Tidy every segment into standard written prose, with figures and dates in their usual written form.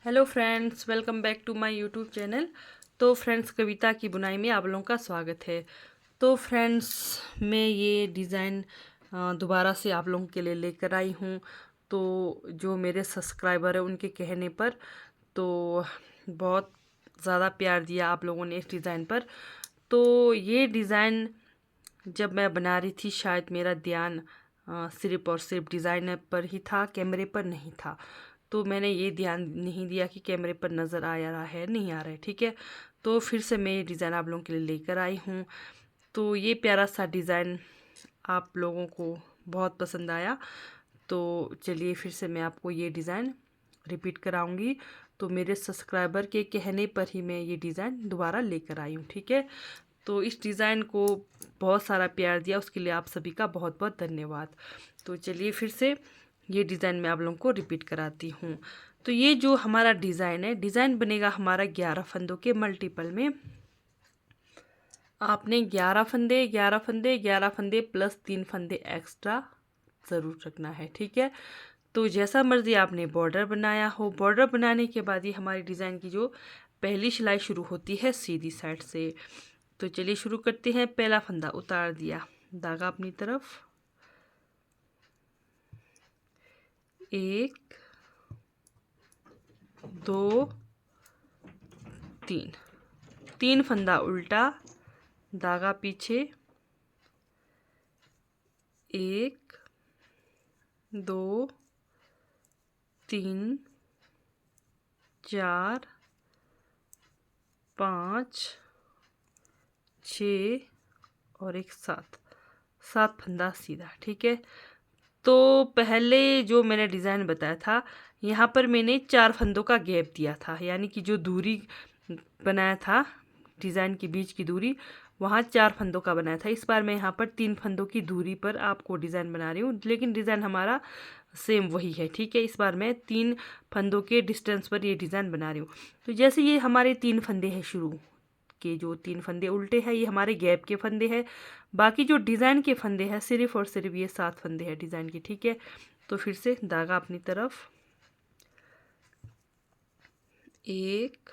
Hello friends, welcome back to my YouTube channel. तो friends, Kavita की बुनाई में आप लोगों का स्वागत है। तो फ्रेंड्स, मैं ये डिज़ाइन दोबारा से आप लोगों के लिए लेकर आई हूँ। तो जो मेरे सब्सक्राइबर हैं उनके कहने पर तो बहुत ज़्यादा प्यार दिया आप लोगों ने इस डिज़ाइन पर। तो ये डिज़ाइन जब मैं बना रही थी, शायद मेरा ध्यान सिर्फ और सिर्फ डिज़ाइन पर ही था, कैमरे पर नहीं था। तो मैंने ये ध्यान नहीं दिया कि कैमरे पर नज़र आ रहा है नहीं आ रहा है। ठीक है, तो फिर से मैं ये डिज़ाइन आप लोगों के लिए लेकर आई हूँ। तो ये प्यारा सा डिज़ाइन आप लोगों को बहुत पसंद आया। तो चलिए फिर से मैं आपको ये डिज़ाइन रिपीट कराऊंगी। तो मेरे सब्सक्राइबर के कहने पर ही मैं ये डिज़ाइन दोबारा लेकर आई हूँ। ठीक है, तो इस डिज़ाइन को बहुत सारा प्यार दिया, उसके लिए आप सभी का बहुत बहुत धन्यवाद। तो चलिए फिर से ये डिज़ाइन मैं आप लोगों को रिपीट कराती हूँ। तो ये जो हमारा डिज़ाइन है, डिज़ाइन बनेगा हमारा 11 फंदों के मल्टीपल में। आपने 11 फंदे प्लस 3 फंदे एक्स्ट्रा ज़रूर रखना है। ठीक है, तो जैसा मर्जी आपने बॉर्डर बनाया हो, बॉर्डर बनाने के बाद ही हमारी डिज़ाइन की जो पहली सिलाई शुरू होती है सीधी साइड से। तो चलिए शुरू करते हैं। पहला फंदा उतार दिया, धागा अपनी तरफ, एक, दो, तीन, तीन फंदा उल्टा, धागा पीछे, एक, दो, तीन, चार, पाँच, छ और एक सात, सात फंदा सीधा। ठीक है, तो पहले जो मैंने डिज़ाइन बताया था, यहाँ पर मैंने 4 फंदों का गैप दिया था, यानी कि जो दूरी बनाया था डिज़ाइन के बीच की दूरी, वहाँ 4 फंदों का बनाया था। इस बार मैं यहाँ पर 3 फंदों की दूरी पर आपको डिज़ाइन बना रही हूँ, लेकिन डिज़ाइन हमारा सेम वही है। ठीक है, इस बार मैं 3 फंदों के डिस्टेंस पर ये डिज़ाइन बना रही हूँ। तो जैसे ये हमारे 3 फंदे हैं, शुरू के जो 3 फंदे उल्टे हैं ये हमारे गैप के फंदे हैं। बाकी जो डिज़ाइन के फंदे हैं सिर्फ और सिर्फ ये 7 फंदे हैं डिज़ाइन के। ठीक है, तो फिर से धागा अपनी तरफ, एक,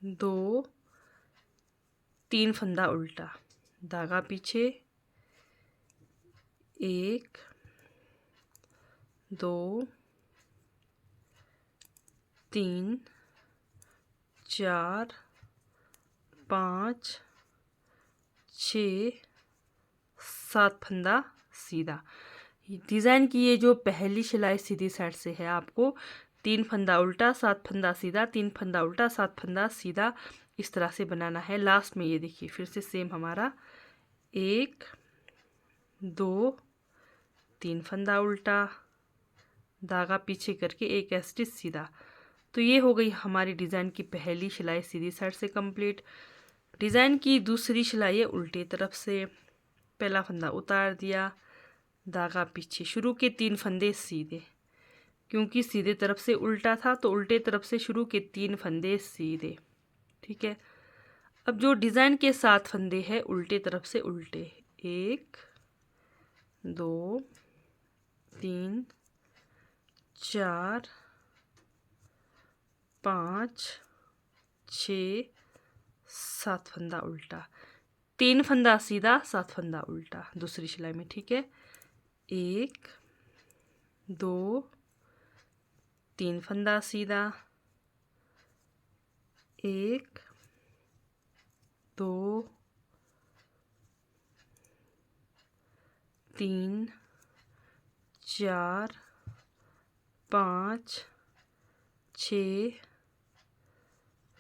दो, तीन फंदा उल्टा, धागा पीछे, एक, दो, तीन, चार, पाँच, छ, सात फंदा सीधा। डिज़ाइन की ये जो पहली सिलाई सीधी साइड से है, आपको 3 फंदा उल्टा, 7 फंदा सीधा, 3 फंदा उल्टा, 7 फंदा सीधा, इस तरह से बनाना है। लास्ट में ये देखिए फिर से सेम हमारा, एक, दो, तीन फंदा उल्टा, धागा पीछे करके एक स्टिच सीधा। तो ये हो गई हमारी डिज़ाइन की पहली सिलाई सीधी साइड से कंप्लीट। डिज़ाइन की दूसरी सिलाई है उल्टी तरफ से, पहला फंदा उतार दिया, धागा पीछे, शुरू के 3 फंदे सीधे, क्योंकि सीधे तरफ से उल्टा था तो उल्टे तरफ से शुरू के 3 फंदे सीधे। ठीक है, अब जो डिज़ाइन के 7 फंदे हैं उल्टे तरफ से उल्टे, एक, दो, तीन, चार, पाँच, छ, सात फंदा उल्टा, 3 फंदा सीधा, 7 फंदा उल्टा दूसरी सिलाई में। ठीक है, एक, दो, तीन फंदा सीधा, एक, दो, तीन, चार, पाँच, छ,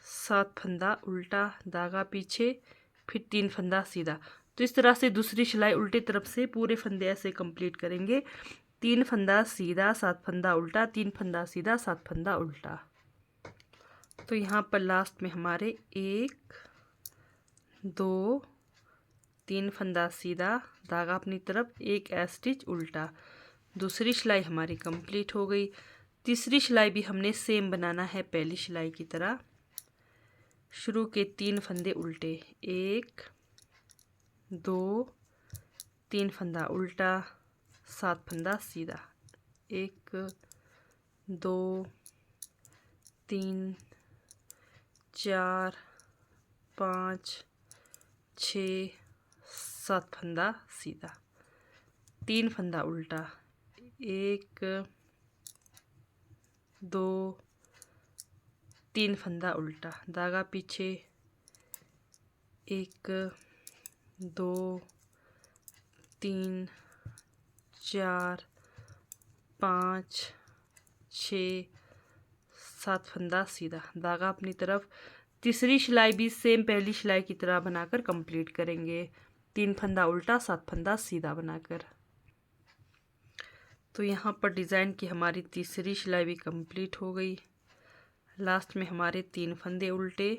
सात फंदा उल्टा, धागा पीछे, फिर 3 फंदा सीधा। तो इस तरह से दूसरी सिलाई उल्टी तरफ से पूरे फंदे ऐसे कंप्लीट करेंगे। 3 फंदा सीधा, 7 फंदा उल्टा, 3 फंदा सीधा, 7 फंदा उल्टा। तो यहाँ पर लास्ट में हमारे एक, दो, तीन फंदा सीधा, धागा अपनी तरफ, एक स्टिच उल्टा, दूसरी सिलाई हमारी कंप्लीट हो गई। तीसरी सिलाई भी हमने सेम बनाना है पहली सिलाई की तरह, शुरू के 3 फंदे उल्टे, एक, दो, तीन फंदा उल्टा, 7 फंदा सीधा, एक, दो, 3 4 5 6 7 फंदा सीधा, 3 फंदा उल्टा, 1 2 3 फंदा उल्टा, धागा पीछे, 1 2 3 4 5 6 7 फंदा सीधा, धागा अपनी तरफ। तीसरी सिलाई भी सेम पहली सिलाई की तरह बनाकर कंप्लीट करेंगे, 3 फंदा उल्टा 7 फंदा सीधा बनाकर। तो यहाँ पर डिज़ाइन की हमारी तीसरी सिलाई भी कंप्लीट हो गई। लास्ट में हमारे 3 फंदे उल्टे,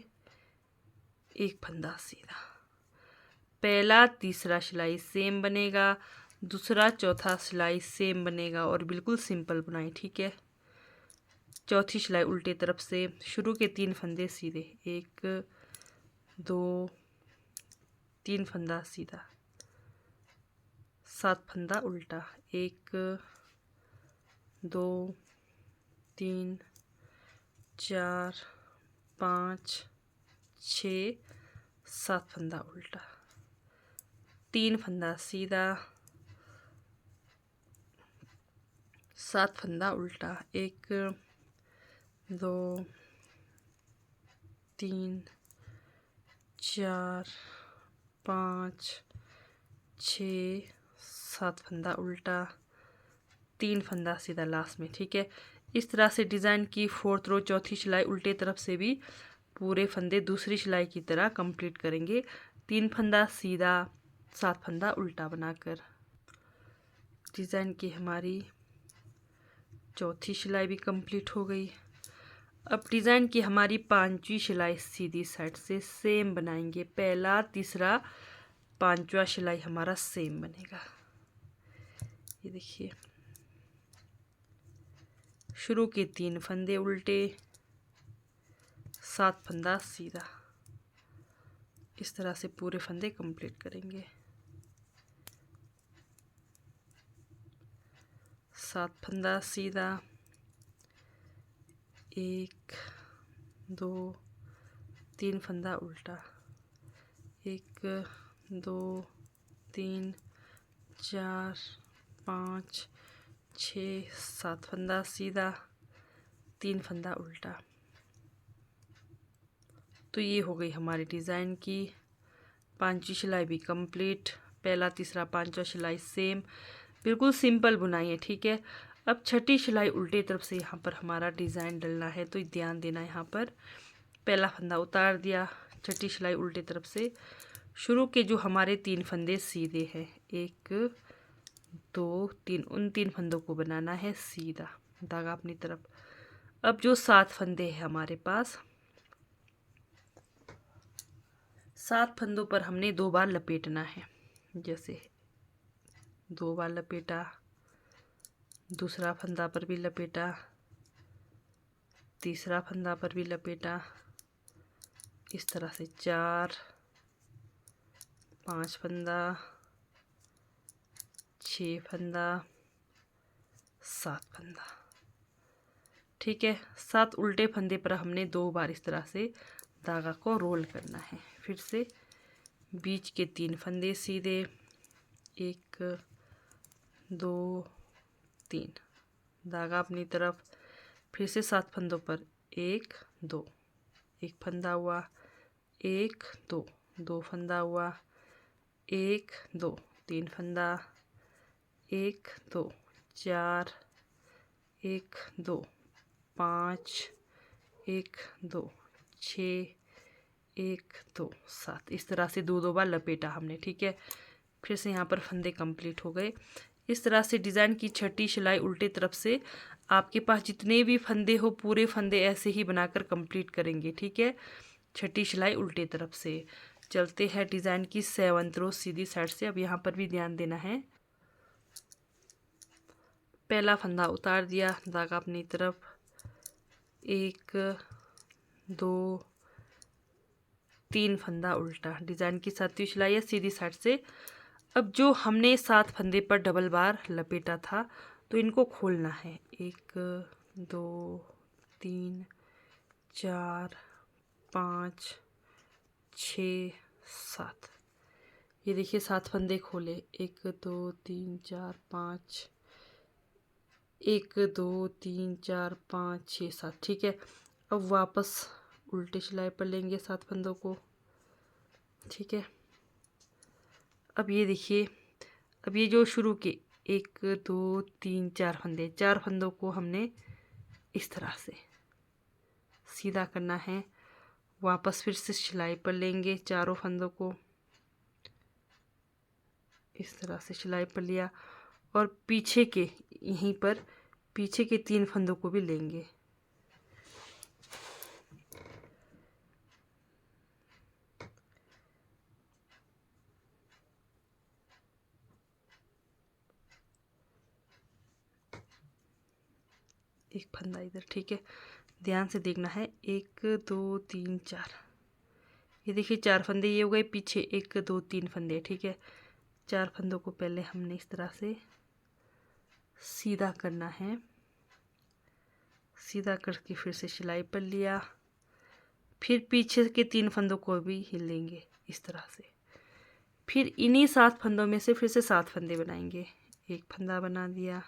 1 फंदा सीधा। पहला तीसरा सिलाई सेम बनेगा, दूसरा चौथा सिलाई सेम बनेगा और बिल्कुल सिंपल बुनाई, ठीक है। चौथी सिलाई उल्टे तरफ से, शुरू के 3 फंदे सीधे, 1 2 3 फंदा सीधा, 7 फंदा उल्टा, 1 2 3 4 5 6 7 फंदा उल्टा, 3 फंदा सीधा, 7 फंदा उल्टा, 1 2 3 4 5 6 7 फंदा उल्टा, 3 फंदा सीधा लास्ट में, ठीक है। इस तरह से डिज़ाइन की 4th रो चौथी सिलाई उल्टे तरफ से भी पूरे फंदे दूसरी सिलाई की तरह कंप्लीट करेंगे, 3 फंदा सीधा 7 फंदा उल्टा बनाकर। डिज़ाइन की हमारी चौथी सिलाई भी कंप्लीट हो गई। अब डिज़ाइन की हमारी 5वीं सिलाई सीधी साइड से सेम बनाएंगे, पहला तीसरा 5वां सिलाई हमारा सेम बनेगा। ये देखिए, शुरू के 3 फंदे उल्टे, 7 फंदा सीधा, इस तरह से पूरे फंदे कंप्लीट करेंगे। 7 फंदा सीधा, 1 2 3 फंदा उल्टा, 1 2 3 4 5 6 7 फंदा सीधा, 3 फंदा उल्टा। तो ये हो गई हमारी डिज़ाइन की 5वीं सिलाई भी कंप्लीट, पहला तीसरा 5वां सिलाई सेम, बिल्कुल सिंपल बुनाई है, ठीक है। अब 6ठी सिलाई उल्टे तरफ से यहाँ पर हमारा डिज़ाइन डलना है, तो ध्यान देना। यहाँ पर पहला फंदा उतार दिया, 6ठी सिलाई उल्टे तरफ से, शुरू के जो हमारे 3 फंदे सीधे हैं, 1 2 3, उन 3 फंदों को बनाना है सीधा, धागा अपनी तरफ। अब जो 7 फंदे हैं हमारे पास, 7 फंदों पर हमने 2 बार लपेटना है, जैसे 2 बार लपेटा, दूसरा फंदा पर भी लपेटा, तीसरा फंदा पर भी लपेटा, इस तरह से 4 5 फंदा, 6 फंदा, 7 फंदा, ठीक है। 7 उल्टे फंदे पर हमने 2 बार इस तरह से धागा को रोल करना है। फिर से बीच के 3 फंदे सीधे, 1 2 3, धागा अपनी तरफ, फिर से 7 फंदों पर 1 2, 1 फंदा हुआ, 1 2, 2 फंदा हुआ, 1 2 3 फंदा, 1 2 4, 1 2 5, 1 2 6, 1 2 7, इस तरह से 2 बार लपेटा हमने, ठीक है। फिर से यहाँ पर फंदे कंप्लीट हो गए। इस तरह से डिज़ाइन की 6ठी सिलाई उल्टे तरफ से आपके पास जितने भी फंदे हो पूरे फंदे ऐसे ही बनाकर कंप्लीट करेंगे, ठीक है। 6ठी सिलाई उल्टे तरफ से चलते हैं डिज़ाइन की 7th रो सीधी साइड से। अब यहाँ पर भी ध्यान देना है, पहला फंदा उतार दिया, धागा अपनी तरफ, 1 2 3 फंदा उल्टा, डिज़ाइन की 7वीं सिलाई है सीधी साइड से। अब जो हमने 7 फंदे पर डबल बार लपेटा था, तो इनको खोलना है, 1 2 3 4 5 6 7। ये देखिए 7 फंदे खोले, 1 2 3 4 5, 1 2 3 4 5 6 7। ठीक है, अब वापस उल्टे सिलाई पर लेंगे 7 फंदों को। ठीक है, अब ये देखिए, अब ये जो शुरू के 1 2 3 4 फंदे, 4 फंदों को हमने इस तरह से सीधा करना है। वापस फिर से सिलाई पर लेंगे चारों फंदों को, इस तरह से सिलाई पर लिया, और पीछे के यहीं पर पीछे के 3 फंदों को भी लेंगे। एक फंदा इधर। ठीक है, ध्यान से देखना है। 1 2 3 4, ये देखिए 4 फंदे ये हो गए, पीछे 1 2 3 फंदे। ठीक है, 4 फंदों को पहले हमने इस तरह से सीधा करना है। सीधा करके फिर से सिलाई पर लिया, फिर पीछे के 3 फंदों को भी हिलेंगे इस तरह से। फिर इन्हीं 7 फंदों में से फिर से 7 फंदे बनाएंगे। एक फंदा बना दिया,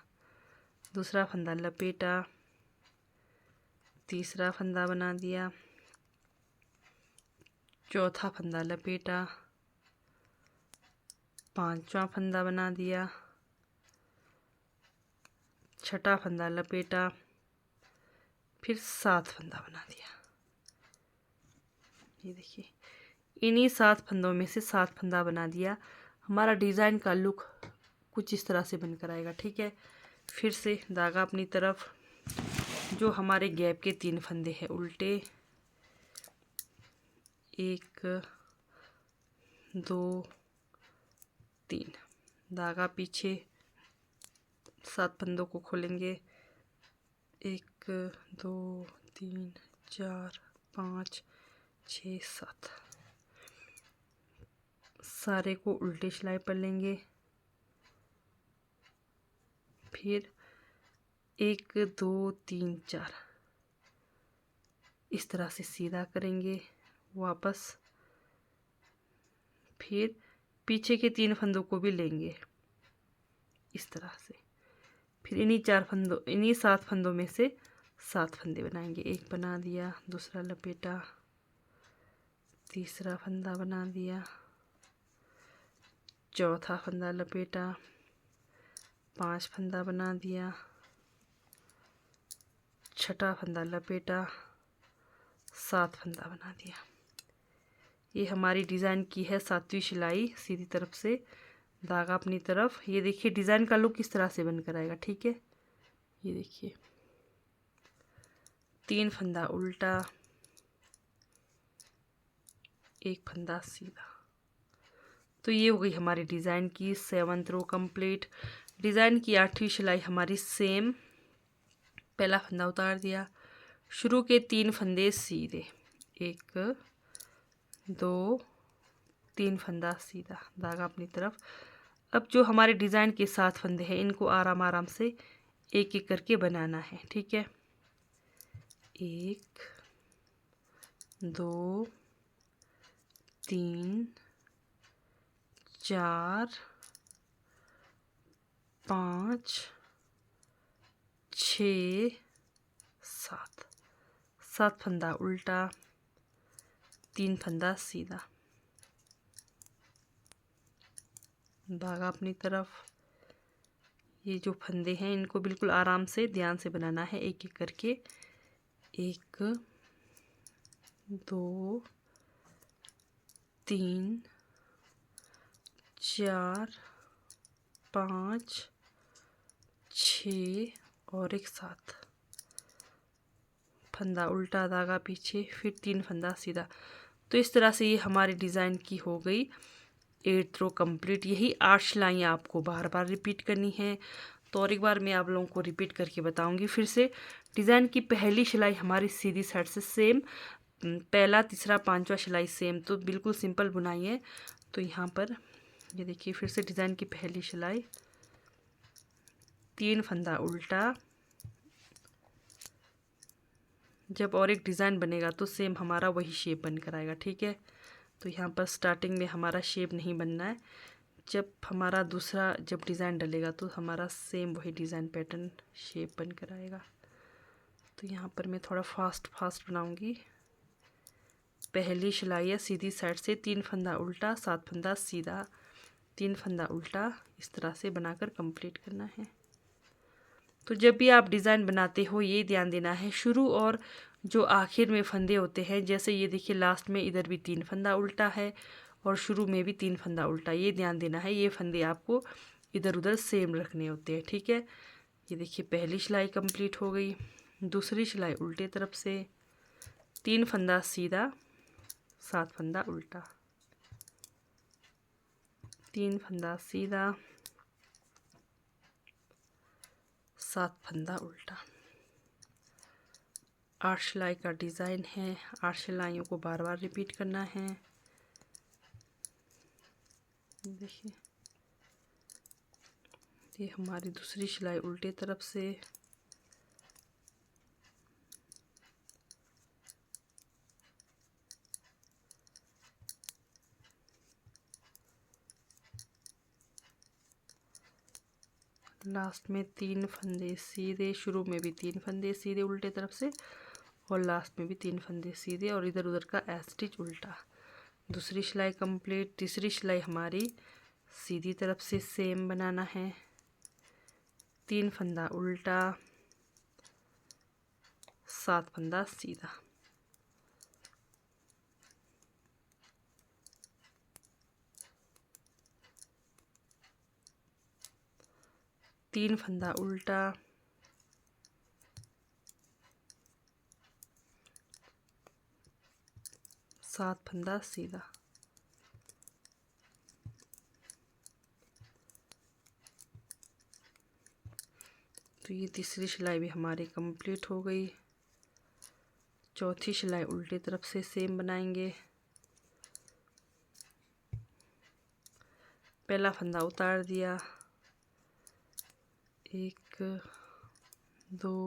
दूसरा फंदा लपेटा, तीसरा फंदा बना दिया, चौथा फंदा लपेटा, पांचवा फंदा बना दिया, छठा फंदा लपेटा, फिर 7 फंदा बना दिया। ये देखिए, इन्हीं 7 फंदों में से 7 फंदा बना दिया। हमारा डिज़ाइन का लुक कुछ इस तरह से बनकर आएगा। ठीक है, फिर से धागा अपनी तरफ, जो हमारे गैप के 3 फंदे हैं उल्टे, 1 2 3, धागा पीछे, 7 फंदों को खोलेंगे, 1 2 3 4 5 6 7, सारे को उल्टे सिलाई पर लेंगे। फिर 1 2 3 4 इस तरह से सीधा करेंगे वापस, फिर पीछे के 3 फंदों को भी लेंगे इस तरह से। फिर इन्हीं 7 फंदों में से 7 फंदे बनाएंगे। एक बना दिया, दूसरा लपेटा, तीसरा फंदा बना दिया, चौथा फंदा लपेटा, 5 फंदा बना दिया, छठा फंदा लपेटा, 7 फंदा बना दिया। ये हमारी डिज़ाइन की है 7वीं सिलाई सीधी तरफ से, धागा अपनी तरफ। ये देखिए डिज़ाइन का लुक किस तरह से बनकर आएगा। ठीक है, ये देखिए 3 फंदा उल्टा, 1 फंदा सीधा। तो ये हो गई हमारी डिज़ाइन की 7th रो कंप्लीट। डिज़ाइन की 8वीं सिलाई हमारी सेम, पहला फंदा उतार दिया, शुरू के 3 फंदे सीधे, 1 2 3 फंदा सीधा, धागा अपनी तरफ। अब जो हमारे डिज़ाइन के 7 फंदे हैं इनको आराम आराम से एक एक करके बनाना है। ठीक है, 1 2 3 4 5 6 7, 7 फंदा उल्टा, 3 फंदा सीधा, धागा अपनी तरफ। ये जो फंदे हैं इनको बिल्कुल आराम से ध्यान से बनाना है एक एक करके। 1 2 3 4 5 6 और एक 7, फंदा उल्टा, धागा पीछे, फिर 3 फंदा सीधा। तो इस तरह से ये हमारी डिज़ाइन की हो गई 8th रो कंप्लीट। यही 8 सिलाइयाँ आपको बार बार रिपीट करनी है। तो और एक बार मैं आप लोगों को रिपीट करके बताऊंगी फिर से। डिज़ाइन की पहली सिलाई हमारी सीधी साइड से सेम, पहला तीसरा पांचवा सिलाई सेम, तो बिल्कुल सिंपल बुनाई है। तो यहाँ पर ये देखिए फिर से डिज़ाइन की पहली सिलाई, 3 फंदा उल्टा, जब और एक डिज़ाइन बनेगा तो सेम हमारा वही शेप बन कर आएगा, ठीक है। तो यहाँ पर स्टार्टिंग में हमारा शेप नहीं बनना है, जब हमारा दूसरा जब डिज़ाइन डलेगा तो हमारा सेम वही डिज़ाइन पैटर्न शेप बन कर आएगा। तो यहाँ पर मैं थोड़ा फास्ट बनाऊँगी। पहली सिलाई है सीधी साइड से 3 फंदा उल्टा 7 फंदा सीधा 3 फंदा उल्टा, इस तरह से बनाकर कंप्लीट करना है। तो जब भी आप डिज़ाइन बनाते हो ये ध्यान देना है, शुरू और जो आखिर में फंदे होते हैं, जैसे ये देखिए लास्ट में इधर भी 3 फंदा उल्टा है और शुरू में भी 3 फंदा उल्टा, ये ध्यान देना है। ये फंदे आपको इधर उधर सेम रखने होते हैं, ठीक है। ये देखिए पहली सिलाई कंप्लीट हो गई। दूसरी सिलाई उल्टे तरफ से 3 फंदा सीधा 7 फंदा उल्टा, 3 फंदा सीधा 7 फंदा उल्टा। 8 सिलाई का डिज़ाइन है, 8 सिलाइयों को बार बार रिपीट करना है। देखिए ये हमारी दूसरी सिलाई उल्टे तरफ से, लास्ट में 3 फंदे सीधे, शुरू में भी 3 फंदे सीधे उल्टे तरफ से और लास्ट में भी 3 फंदे सीधे और इधर उधर का स्टिच उल्टा। दूसरी सिलाई कंप्लीट। तीसरी सिलाई हमारी सीधी तरफ से सेम बनाना है, 3 फंदा उल्टा 7 फंदा सीधा, तीन फंदा उल्टा 7 फंदा सीधा। तो ये तीसरी सिलाई भी हमारी कंप्लीट हो गई। चौथी सिलाई उल्टी तरफ से सेम बनाएंगे। पहला फंदा उतार दिया, 1 2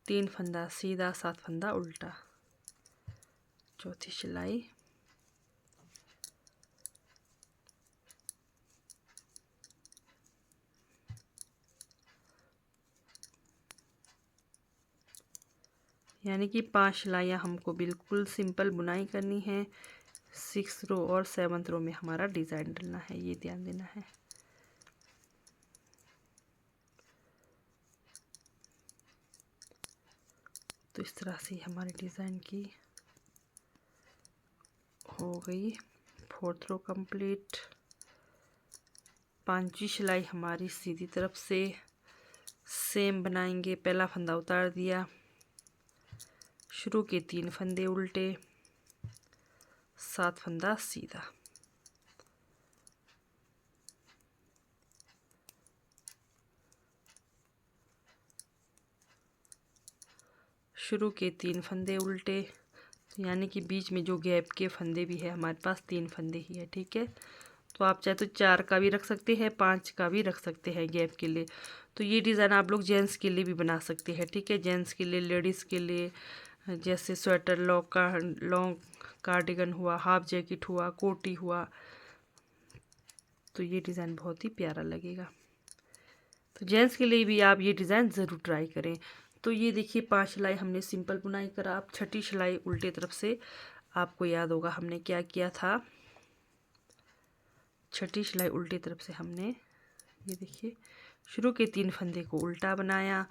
3 फंदा सीधा 7 फंदा उल्टा। चौथी सिलाई, यानी कि 5 सिलाइयाँ हमको बिल्कुल सिंपल बुनाई करनी है। 6 रो और 7th रो में हमारा डिज़ाइन डलना है, ये ध्यान देना है। तो इस तरह से हमारे डिज़ाइन की हो गई। 4th रो कंप्लीट। 5वीं सिलाई हमारी सीधी तरफ से सेम बनाएंगे। पहला फंदा उतार दिया, शुरू के 3 फंदे उल्टे 7 फंदा सीधा। शुरू के 3 फंदे उल्टे, यानी कि बीच में जो गैप के फंदे भी है हमारे पास 3 फंदे ही है, ठीक है। तो आप चाहे तो 4 का भी रख सकते हैं, 5 का भी रख सकते हैं गैप के लिए। तो ये डिज़ाइन आप लोग जेंट्स के लिए भी बना सकते हैं, ठीक है। जेंट्स के लिए, लेडीज़ के लिए, जैसे स्वेटर, लॉन्ग कार्डिगन हुआ, हाफ जैकेट हुआ, कोटी हुआ, तो ये डिज़ाइन बहुत ही प्यारा लगेगा। तो जेंट्स के लिए भी आप ये डिज़ाइन ज़रूर ट्राई करें। तो ये देखिए 5 सिलाई हमने सिंपल बुनाई करा। अब छठी सिलाई उल्टे तरफ से, आपको याद होगा हमने क्या किया था। छठी सिलाई उल्टी तरफ से हमने ये देखिए शुरू के 3 फंदे को उल्टा बनाया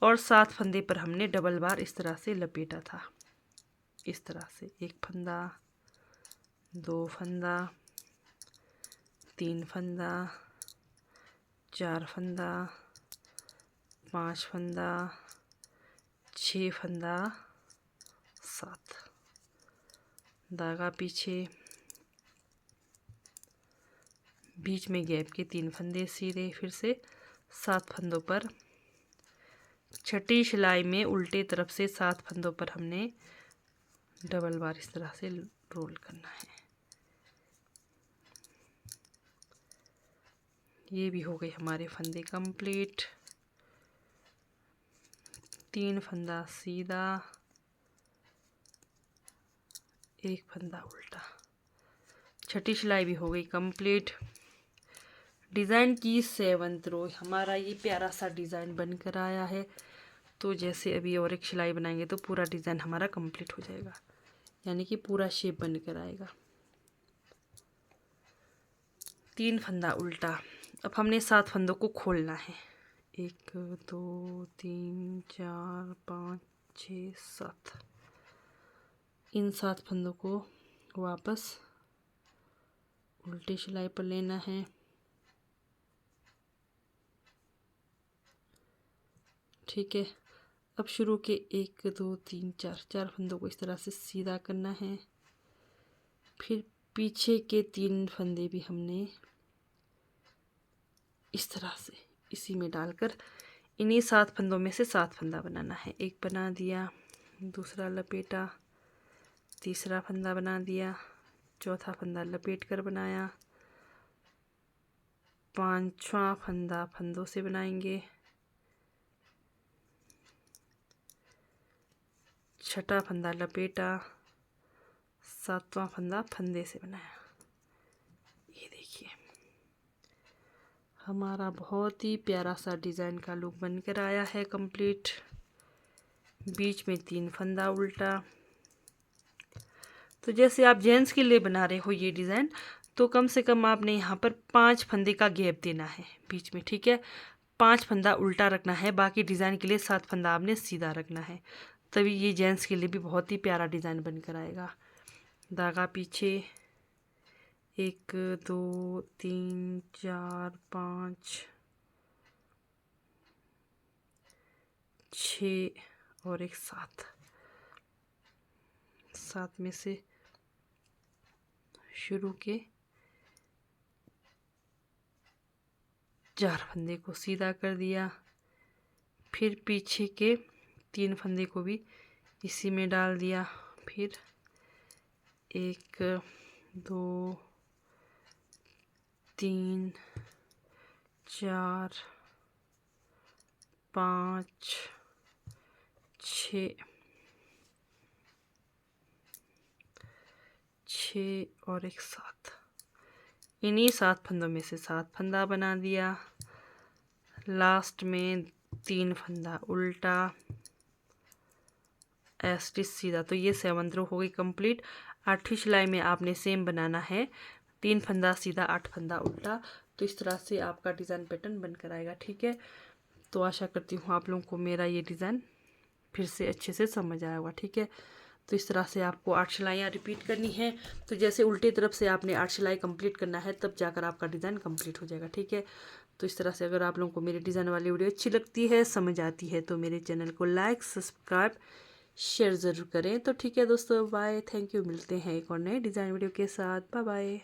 और 7 फंदे पर हमने डबल बार इस तरह से लपेटा था। इस तरह से 1 फंदा, 2 फंदा, 3 फंदा, 4 फंदा, 5 फंदा, 6 फंदा, 7 धागा पीछे, बीच में गैप के 3 फंदे सीधे, फिर से 7 फंदों पर। छठी सिलाई में उल्टे तरफ से 7 फंदों पर हमने डबल बार इस तरह से रोल करना है। ये भी हो गए हमारे फंदे कंप्लीट। 3 फंदा सीधा, एक फंदा उल्टा, छठी सिलाई भी हो गई कंप्लीट। डिज़ाइन की 7th रो, हमारा ये प्यारा सा डिज़ाइन बनकर आया है। तो जैसे अभी और एक सिलाई बनाएंगे तो पूरा डिज़ाइन हमारा कंप्लीट हो जाएगा, यानी कि पूरा शेप बनकर आएगा। 3 फंदा उल्टा। अब हमने 7 फंदों को खोलना है। 1 2 3 4 5 6 7। इन 7 फंदों को वापस उल्टी सिलाई पर लेना है। ठीक है, अब शुरू के 1 2 3 4 फंदों को इस तरह से सीधा करना है। फिर पीछे के 3 फंदे भी हमने इस तरह से इसी में डालकर इन्हीं 7 फंदों में से 7 फंदा बनाना है। एक बना दिया, दूसरा लपेटा, तीसरा फंदा बना दिया, चौथा फंदा लपेट कर बनाया, पांचवा फंदा फंदों से बनाएंगे, छठा फंदा लपेटा, सातवां फंदा फंदे से बनाया। ये देखिए हमारा बहुत ही प्यारा सा डिज़ाइन का लुक बनकर आया है कंप्लीट। बीच में 3 फंदा उल्टा। तो जैसे आप जेंट्स के लिए बना रहे हो ये डिज़ाइन, तो कम से कम आपने यहाँ पर 5 फंदे का गैप देना है बीच में। ठीक है, 5 फंदा उल्टा रखना है, बाकी डिज़ाइन के लिए 7 फंदा आपने सीधा रखना है, तभी ये जेंट्स के लिए भी बहुत ही प्यारा डिज़ाइन बनकर आएगा। धागा पीछे 1 2 3 4 5 6 और एक 7 में से शुरू के 4 फंदे को सीधा कर दिया। फिर पीछे के 3 फंदे को भी इसी में डाल दिया। फिर 1 2 3 4 5 6 और एक 7। इन्हीं 7 फंदों में से 7 फंदा बना दिया। लास्ट में 3 फंदा उल्टा, स्टिच सीधा। तो ये 7th रो हो गई कंप्लीट। 8वीं सिलाई में आपने सेम बनाना है, 3 फंदा सीधा 8 फंदा उल्टा। तो इस तरह से आपका डिज़ाइन पैटर्न बनकर आएगा। ठीक है, तो आशा करती हूँ आप लोगों को मेरा ये डिज़ाइन फिर से अच्छे से समझ आया होगा। ठीक है, तो इस तरह से आपको 8 सिलाइयाँ रिपीट करनी है। तो जैसे उल्टी तरफ से आपने 8 सिलाई कंप्लीट करना है, तब जाकर आपका डिज़ाइन कंप्लीट हो जाएगा। ठीक है, तो इस तरह से अगर आप लोगों को मेरी डिज़ाइन वाली वीडियो अच्छी लगती है, समझ आती है, तो मेरे चैनल को लाइक सब्सक्राइब शेयर ज़रूर करें। तो ठीक है दोस्तों, बाय, थैंक यू। मिलते हैं एक और नए डिज़ाइन वीडियो के साथ। Bye bye.